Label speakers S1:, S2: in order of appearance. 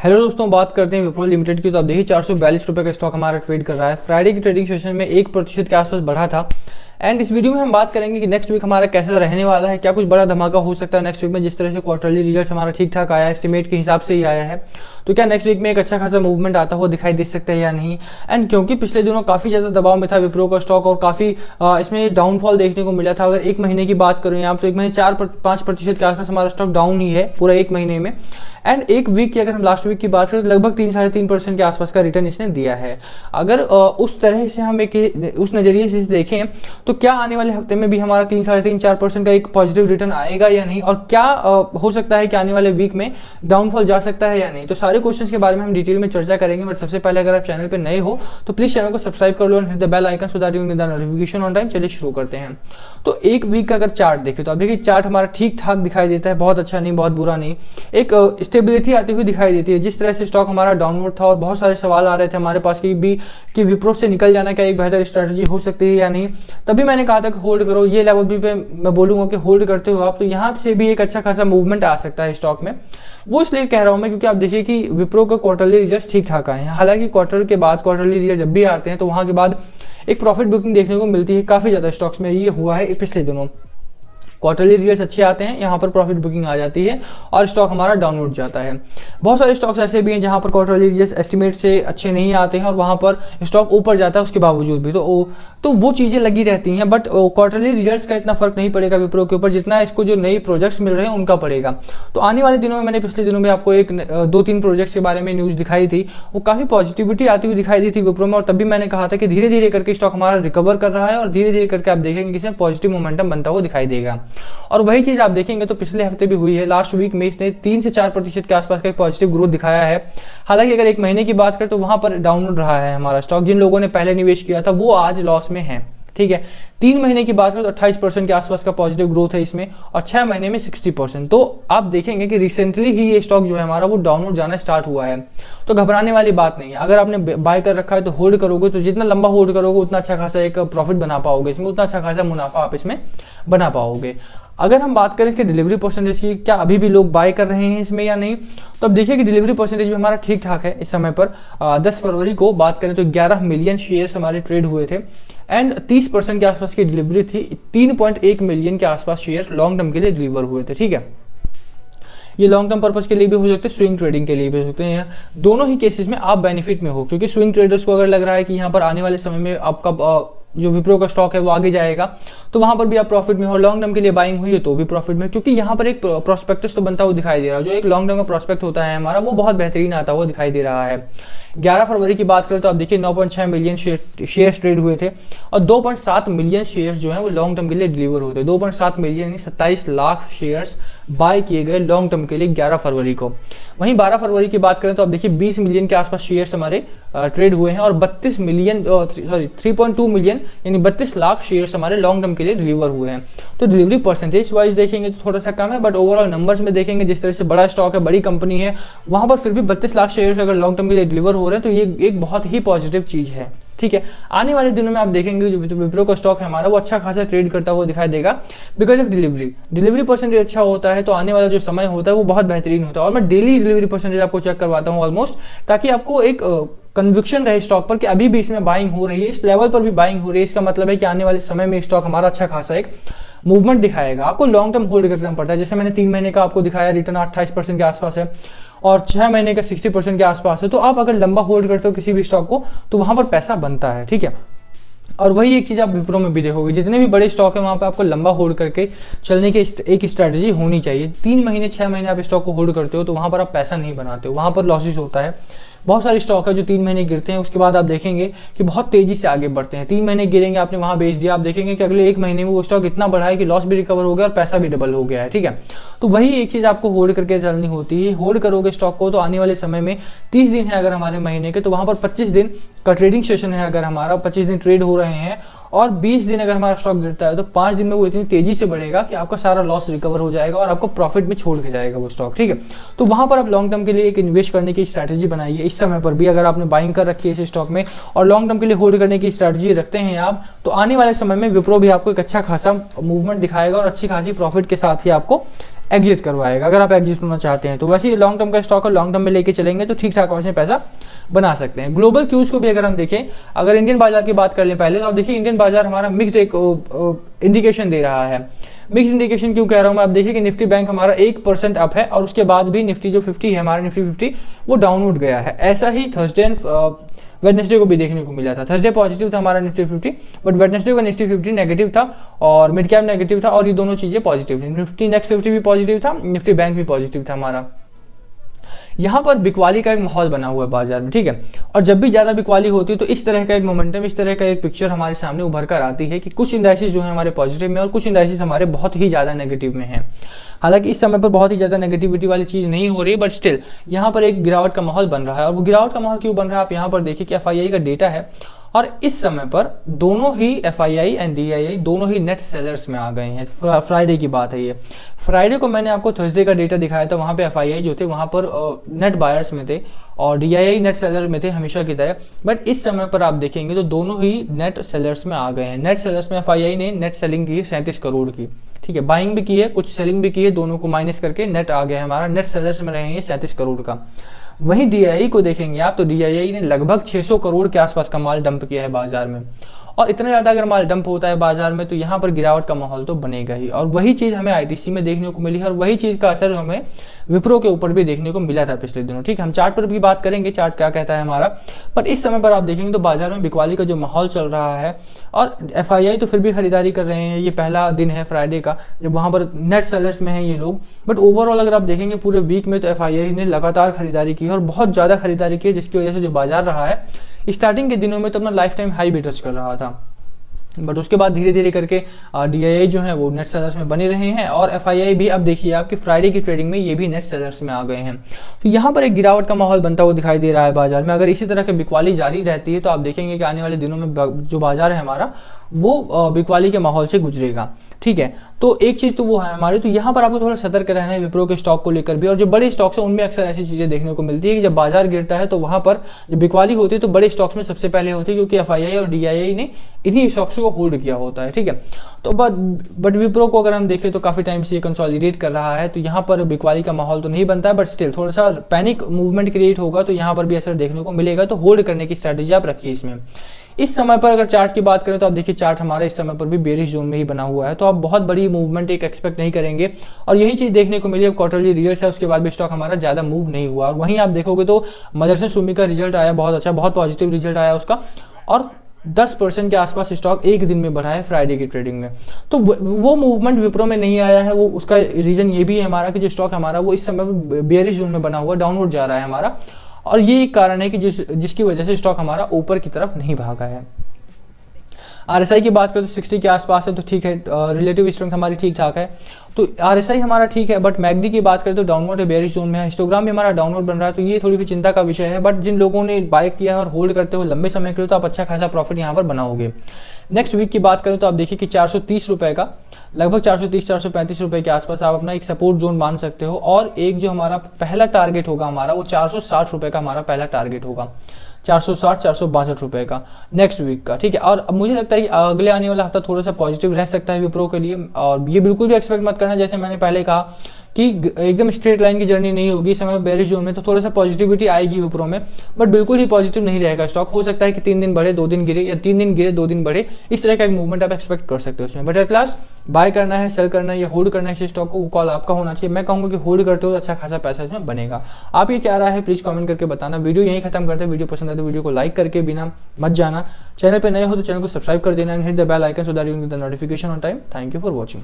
S1: Hello दोस्तों, बात करते हैं विप्रो लिमिटेड की। तो आप देखिए 442 रुपये का स्टॉक हमारा ट्रेड कर रहा है। फ्राइडे की ट्रेडिंग सेशन में 1% के आसपास बढ़ा था। एंड इस वीडियो में हम बात करेंगे कि नेक्स्ट वीक हमारा कैसा रहने वाला है, क्या कुछ बड़ा धमाका हो सकता है नेक्स्ट वीक में। जिस तरह से क्वार्टरली रिजल्ट हमारा ठीक ठाक आया है, एस्टिमेट के हिसाब से ही आया है, तो क्या नेक्स्ट वीक में एक अच्छा खासा मूवमेंट आता हुआ दिखाई दे सकता है या नहीं। एंड क्योंकि पिछले दिनों काफ़ी ज़्यादा दबाव में था विप्रो का स्टॉक और काफ़ी इसमें डाउनफॉल देखने को मिला था। अगर एक महीने की बात करूँ यहाँ तो एक महीने 4-5% के आसपास हमारा स्टॉक डाउन ही है पूरा एक महीने में। एंड एक वीक की अगर हम लास्ट वीक की बात करें तो लगभग 3-3.5% के आसपास का रिटर्न इसने दिया है। अगर उस तरह से हम उस नज़रिए से देखें तो क्या आने वाले हफ्ते में भी हमारा 3-3.5-4% का एक पॉजिटिव रिटर्न आएगा या नहीं, और क्या हो सकता है कि आने वाले वीक में डाउनफॉल जा सकता है या नहीं। तो सारे क्वेश्चंस के बारे में हम डिटेल में चर्चा करेंगे। बट सबसे पहले अगर आप चैनल पर नए हो तो प्लीज चैनल को सब्सक्राइब कर लो and hit the bell icon so that you get the notification on time. चलिए शुरू करते हैं। तो एक वीक का अगर चार्ट देखें तो आप देखिए चार्ट हमारा ठीक ठाक दिखाई देता है, बहुत अच्छा नहीं बहुत बुरा नहीं, एक स्टेबिलिटी आती हुई दिखाई देती है। जिस तरह से स्टॉक हमारा डाउनवर्ड था और बहुत सारे सवाल आ रहे थे हमारे पास कि विप्रो से निकल जाना क्या एक बेहतर स्ट्रेटजी हो सकती है या नहीं, तभी मैंने कहा था कि होल्ड करो। ये लेवल भी पे मैं बोलूंगा कि होल्ड करते हो आप, तो यहाँ से भी एक अच्छा खासा मूवमेंट आ सकता है स्टॉक में। वो इसलिए कह रहा हूँ मैं क्योंकि आप देखिए कि विप्रो का क्वार्टरली रिजल्ट ठीक ठाक आए हैं। हालांकि क्वार्टर के बाद क्वार्टरली रिजल्ट जब भी आते हैं तो वहाँ के बाद एक प्रॉफिट बुकिंग देखने को मिलती है काफ़ी ज़्यादा स्टॉक्स में। ये हुआ है पिछले दिनों, क्वार्टरली रिजल्ट्स अच्छे आते हैं, यहाँ पर प्रॉफिट बुकिंग आ जाती है और स्टॉक हमारा डाउनवर्ड जाता है। बहुत सारे स्टॉक्स ऐसे भी हैं जहाँ पर क्वार्टरली रिजल्ट्स एस्टिमेट से अच्छे नहीं आते हैं और वहाँ पर स्टॉक ऊपर जाता है उसके बावजूद भी, तो वो चीज़ें लगी रहती हैं। बट क्वार्टरली रिजल्ट्स का इतना फर्क नहीं पड़ेगा विप्रो के ऊपर जितना इसको जो नए प्रोजेक्ट्स मिल रहे हैं उनका पड़ेगा। तो आने वाले दिनों में मैंने पिछले दिनों में आपको 2-3 प्रोजेक्ट्स के बारे में न्यूज़ दिखाई थी, वो काफ़ी पॉजिटिविटी आती हुई दिखाई दी थी विप्रो में। और तभी मैंने कहा था कि धीरे धीरे करके स्टॉक हमारा रिकवर कर रहा है और धीरे धीरे करके आप देखेंगे कि इसमें पॉजिटिव मोमेंटम बनता हुआ दिखाई देगा। और वही चीज आप देखेंगे तो पिछले हफ्ते भी हुई है। लास्ट वीक में इसने 3 से 4% के आसपास का एक पॉजिटिव ग्रोथ दिखाया है। हालांकि अगर एक महीने की बात करें तो वहां पर डाउन रहा है हमारा स्टॉक। जिन लोगों ने पहले निवेश किया था वो आज लॉस में है, ठीक है। 3 महीने की बात करें तो 28% के आसपास का पॉजिटिव ग्रोथ है इसमें और 6 महीने में 60%। तो आप देखेंगे कि रिसेंटली ही ये स्टॉक जो है हमारा वो डाउनवर्ड जाना स्टार्ट हुआ है। तो घबराने वाली बात नहीं है। अगर आपने बाय कर रखा है तो होल्ड करोगे, तो जितना लंबा होल्ड करोगे उतना अच्छा खासा एक प्रॉफिट बना पाओगे इसमें, उतना अच्छा खासा मुनाफा आप इसमें बना पाओगे। अगर हम बात करें इसके डिलीवरी परसेंटेज की, क्या अभी भी लोग बाय कर रहे हैं इसमें या नहीं, तो अब देखिए कि डिलीवरी परसेंटेज भी हमारा ठीक ठाक है। इस समय पर 10 फरवरी को बात करें तो 11 मिलियन शेयर्स हमारे ट्रेड हुए थे एंड 30% के आसपास की डिलीवरी थी। 3.1 मिलियन के आसपास शेयर लॉन्ग टर्म के लिए डिलीवर हुए थे, ठीक है। ये लॉन्ग टर्म पर्पस के लिए भी हो सकते हैं, स्विंग ट्रेडिंग के लिए भी हो सकते हैं। दोनों ही केसेस में आप बेनिफिट में हो, क्योंकि स्विंग ट्रेडर्स को अगर लग रहा है कि यहाँ पर आने वाले समय में आपका जो विप्रो का स्टॉक है वो आगे जाएगा तो वहां पर भी आप प्रॉफिट में हो। लॉन्ग टर्म के लिए बाइंग हुई है तो भी प्रॉफिट में, क्योंकि यहाँ पर एक प्रोस्पेक्टस तो बनता हुआ दिखाई दे रहा है। जो एक लॉन्ग टर्म का प्रोस्पेक्ट होता है हमारा वो बहुत बेहतरीन आता हुआ दिखाई दे रहा है। 11 फरवरी की बात करें तो आप देखिए 9.6 मिलियन शेयर्स ट्रेड हुए थे और 2.7 मिलियन शेयर्स जो है वो लॉन्ग टर्म के लिए डिलीवर हुए थे। 2.7 मिलियन यानी 27 लाख शेयर्स बाय किए गए लॉन्ग टर्म के लिए 11 फरवरी को। वहीं 12 फरवरी की बात करें तो आप देखिए 20 मिलियन के आसपास शेयर्स हमारे ट्रेड हुए हैं और 3.2 मिलियन यानी 32 लाख शेयर्स हमारे लॉन्ग टर्म के लिए डिलीवर हुए हैं। तो डिलीवरी परसेंटेज वाइज देखेंगे तो थोड़ा सा कम है, बट ओवरऑल नंबर्स में देखेंगे जिस तरह से बड़ा स्टॉक है, बड़ी कंपनी है, वहां पर फिर भी 32 लाख शेयर्स अगर लॉन्ग टर्म के लिए डिलीवर हो रहे हैं तो ये एक बहुत ही पॉजिटिव चीज है, ठीक है। आने वाले दिनों में आप देखेंगे जो विप्रो का स्टॉक है हमारा वो अच्छा खासा ट्रेड करता हुआ दिखाई देगा बिकॉज ऑफ डिलीवरी परसेंटेज अच्छा होता है तो आने वाला जो समय होता है वो बहुत बेहतरीन होता है। और मैं डेली डिलीवरी परसेंटेज आपको चेक करवाता हूँ ऑलमोस्ट, ताकि आपको एक कन्विक्शन रहे स्टॉक पर कि अभी भी इसमें बाइंग हो रही है, इस लेवल पर भी बाइंग हो रही है। इसका मतलब है कि आने वाले समय में स्टॉक हमारा अच्छा खासा एक मूवमेंट दिखाएगा। आपको लॉन्ग टर्म होल्ड करना पड़ता है। जैसे मैंने 3 महीने का आपको दिखाया रिटर्न 28% के आसपास है और 6 महीने का 60% के आसपास है। तो आप अगर लंबा होल्ड करते हो किसी भी स्टॉक को तो वहां पर पैसा बनता है, ठीक है। और वही एक चीज आप विप्रो में भी देखोगे, जितने भी बड़े स्टॉक है वहां पे आपको लंबा होल्ड करके चलने की एक स्ट्रैटेजी होनी चाहिए। 3 महीने 6 महीने आप स्टॉक को होल्ड करते हो तो वहां पर आप पैसा नहीं बनाते हो, वहां पर लॉसेस होता है। बहुत सारे स्टॉक है जो 3 महीने गिरते हैं उसके बाद आप देखेंगे कि बहुत तेजी से आगे बढ़ते हैं। 3 महीने गिरेंगे, आपने वहां बेच दिया, आप देखेंगे कि अगले 1 महीने में वो स्टॉक इतना बढ़ा है कि लॉस भी रिकवर हो गया और पैसा भी डबल हो गया है, ठीक है। तो वही एक चीज आपको होल्ड करके चलनी होती है। होल्ड करोगे स्टॉक को तो आने वाले समय में 30 दिन है अगर हमारे महीने के, तो वहां पर 25 दिन का ट्रेडिंग सेशन है अगर हमारा 25 दिन ट्रेड हो रहे हैं और 20 दिन अगर हमारा स्टॉक गिरता है तो 5 दिन में वो इतनी तेजी से बढ़ेगा कि आपका सारा लॉस रिकवर हो जाएगा और आपको प्रॉफिट में छोड़ के जाएगा वो स्टॉक, ठीक है। तो वहां पर आप लॉन्ग टर्म के लिए एक इन्वेस्ट करने की स्ट्रैटेजी बनाइए। इस समय पर भी अगर आपने बाइंग कर रखी है इस स्टॉक में और लॉन्ग टर्म के लिए होल्ड करने की स्ट्रैटेजी रखते हैं आप, तो आने वाले समय में विप्रो भी आपको एक अच्छा खासा मूवमेंट दिखाएगा और अच्छी खासी प्रॉफिट के साथ ही आपको एग्जिट करवाएगा अगर आप एग्जिट होना चाहते हैं तो। वैसे ये लॉन्ग टर्म का स्टॉक है, लॉन्ग टर्म में लेके चलेंगे तो ठीक ठाक उसमें पैसा बना सकते हैं। ग्लोबल क्यूज को भी अगर हम देखें, अगर इंडियन बाजार की बात कर लें पहले, तो आप देखिए इंडियन बाजार हमारा मिक्स्ड एक इंडिकेशन दे रहा है। मिक्स इंडिकेशन क्यों कह रहा हूं मैं, आप देखिए कि निफ्टी बैंक हमारा 1% अप है और उसके बाद भी निफ्टी जो 50 है हमारा निफ्टी 50 वो डाउनवर्ड गया है। ऐसा ही थर्सडे एंड वेडनेसडे को भी देखने को मिला था। थर्सडे पॉजिटिव था हमारा निफ्टी 50, बट वेडनेसडे का निफ्टी 50 नेगेटिव था और मिड कैप नेगेटिव था, और ये दोनों चीजें पॉजिटिव थी। निफ्टी नेक्स्ट 50 भी पॉजिटिव था, निफ्टी बैंक भी पॉजिटिव था हमारा। यहाँ पर बिकवाली का एक माहौल बना हुआ है बाजार में, ठीक है। और जब भी ज्यादा बिकवाली होती है तो इस तरह का एक मोमेंटम, इस तरह का एक पिक्चर हमारे सामने उभर कर आती है कि कुछ इंडाइसिस जो है हमारे पॉजिटिव में और कुछ इंडाइसिस हमारे बहुत ही ज्यादा नेगेटिव में है। हालांकि इस समय पर बहुत ही ज्यादा नेगेटिविटी वाली चीज नहीं हो रही, बट स्टिल यहाँ पर एक गिरावट का माहौल बन रहा है। और वो गिरावट का माहौल क्यों बन रहा है, आप यहाँ पर देखिए कि FII का डेटा है और इस समय पर दोनों ही FII एंड DII दोनों ही नेट सेलर्स में आ गए हैं। फ्राइडे की बात है ये। फ्राइडे को मैंने आपको थर्सडे का डेटा दिखाया था, वहां पे FII जो थे वहां पर नेट बायर्स में थे और DII नेट सेलर में थे हमेशा की तरह। बट इस समय पर आप देखेंगे तो दोनों ही नेट सेलर्स में आ गए हैं। नेट सेलर्स में FII ने नेट सेलिंग की है 37 करोड़ की, ठीक है। बाइंग भी की है, कुछ सेलिंग भी की है, दोनों को माइनस करके नेट आ गया है हमारा। नेट सेलर्स में रहेंगे 37 करोड़ का। वहीं DII को देखेंगे आप तो DII ने लगभग 600 करोड़ के आसपास का माल डंप किया है बाजार में। और इतना ज्यादा अगर माल डंप होता है बाजार में तो यहाँ पर गिरावट का माहौल तो बनेगा ही। और वही चीज हमें ITC में देखने को मिली है और वही चीज का असर हमें विप्रो के ऊपर भी देखने को मिला था पिछले दिनों, ठीक है। हम चार्ट पर भी बात करेंगे, चार्ट क्या कहता है हमारा। पर इस समय पर आप देखेंगे तो बाजार में बिकवाली का जो माहौल चल रहा है और FII तो फिर भी खरीदारी कर रहे हैं। ये पहला दिन है फ्राइडे का जब वहां पर नेट सेलर्स में है ये लोग। बट ओवरऑल अगर आप देखेंगे पूरे वीक में तो FII ने लगातार खरीदारी की है और बहुत ज्यादा खरीदारी की है, जिसकी वजह से जो बाजार रहा है स्टार्टिंग के दिनों में तो अपना लाइफ टाइम हाई भी टच कर रहा था, बट उसके बाद धीरे धीरे करके DII जो है वो नेट सेलर्स में बने रहे हैं और FII भी अब देखिए आपकी फ्राइडे की ट्रेडिंग में ये भी नेट सेलर्स में आ गए हैं। तो यहाँ पर एक गिरावट का माहौल बनता हुआ दिखाई दे रहा है बाजार में। अगर इसी तरह की बिकवाली जारी रहती है तो आप देखेंगे कि आने वाले दिनों में जो बाजार है हमारा वो बिकवाली के माहौल से गुजरेगा, ठीक है। तो एक चीज तो वो है हमारी, तो यहाँ पर आपको थोड़ा सतर्क रहना है विप्रो के स्टॉक को लेकर भी। और जो बड़े स्टॉक्स हैं उनमें अक्सर ऐसी चीजें देखने को मिलती है कि जब बाजार गिरता है तो वहां पर जब बिकवाली होती है तो बड़े स्टॉक्स में सबसे पहले होती है, क्योंकि FII और DII ने इन्हीं स्टॉक्स को होल्ड किया होता है, ठीक है। तो बट विप्रो को अगर हम देखें तो काफी टाइम से ये कंसोलिडेट कर रहा है, तो यहाँ पर बिकवाली का माहौल तो नहीं बनता है, बट स्टिल थोड़ा सा पैनिक मूवमेंट क्रिएट होगा तो यहाँ पर भी असर देखने को मिलेगा। तो होल्ड करने की स्ट्रैटेजी आप रखिए इसमें। इस समय पर अगर चार्ट की बात करें तो आप देखिए चार्ट हमारा इस समय पर भी बेरिश जोन में ही बना हुआ है, तो आप बहुत बड़ी मूवमेंट एक एक्सपेक्ट नहीं करेंगे। और यही चीज देखने को मिली। अब क्वार्टरली रिजल्ट्स है, उसके बाद भी स्टॉक हमारा ज्यादा मूव नहीं हुआ। और वहीं आप देखोगे तो मदरसन सुमी का रिजल्ट आया बहुत अच्छा, बहुत पॉजिटिव रिजल्ट आया उसका, और 10% के आसपास स्टॉक एक दिन में बढ़ा है फ्राइडे की ट्रेडिंग में। तो वो मूवमेंट विप्रो में नहीं आया है। वो उसका रीजन ये भी है हमारा कि जो स्टॉक हमारा वो इस समय बेरिश जोन में बना हुआ, डाउनवर्ड जा रहा है हमारा, और ये एक कारण है कि जिसकी वजह से स्टॉक हमारा ऊपर की तरफ नहीं भागा है। RSI की बात करें तो 60 के आसपास है, तो ठीक है, रिलेटिव स्ट्रेंथ हमारी ठीक ठाक है, तो RSI हमारा ठीक है। बट मैगडी की बात करें तो डाउनवर्ड है, बेरिश जोन में है। हिस्टोग्राम भी हमारा डाउनवर्ड बन रहा है, तो ये थोड़ी सी चिंता का विषय है। बट जिन लोगों ने बाय किया है और होल्ड करते हुए लंबे समय के लिए, तो आप अच्छा खासा प्रॉफिट यहाँ पर बनाओगे। नेक्स्ट वीक की बात करें तो आप देखिए कि 430 रुपए का, लगभग 430-435 रुपए के आसपास आप अपना एक सपोर्ट जोन मान सकते हो। और एक जो हमारा पहला टारगेट होगा हमारा वो 460 रुपए का हमारा पहला टारगेट होगा, 460-462 रुपए का नेक्स्ट वीक का, ठीक है। और मुझे लगता है कि अगले आने वाला हफ्ता थोड़ा सा पॉजिटिव रह सकता है विप्रो के लिए। और ये बिल्कुल भी एक्सपेक्ट मत करना, जैसे मैंने पहले कहा कि एकदम स्ट्रेट लाइन की जर्नी नहीं होगी इस समय बेरिश जोन में, तो थोड़ा सा पॉजिटिविटी आएगी विप्रो में, बट बिल्कुल ही पॉजिटिव नहीं रहेगा स्टॉक। हो सकता है कि 3 दिन बढ़े 2 दिन गिरे, या 3 दिन गिरे 2 दिन बढ़े, इस तरह का एक मूवमेंट आप एक्सपेक्ट कर सकते हो उसमें। बट एट लास्ट बाय करना है, सेल करना है या होल्ड करना है इस स्टॉक को, वो कॉल आपका होना चाहिए। मैं कहूँगा कि होल्ड करते हो तो अच्छा खासा पैसा इसमें बनेगा। आप ये क्या रहा है प्लीज कमेंट करके बताना। वीडियो यहीं खत्म करते हैं। वीडियो पसंद है तो वीडियो को लाइक करके बिना मत जाना। चैनल पे नए हो तो चैनल को सब्सक्राइब कर देना and hit the bell icon so that you get the notification on time. Thank you for watching.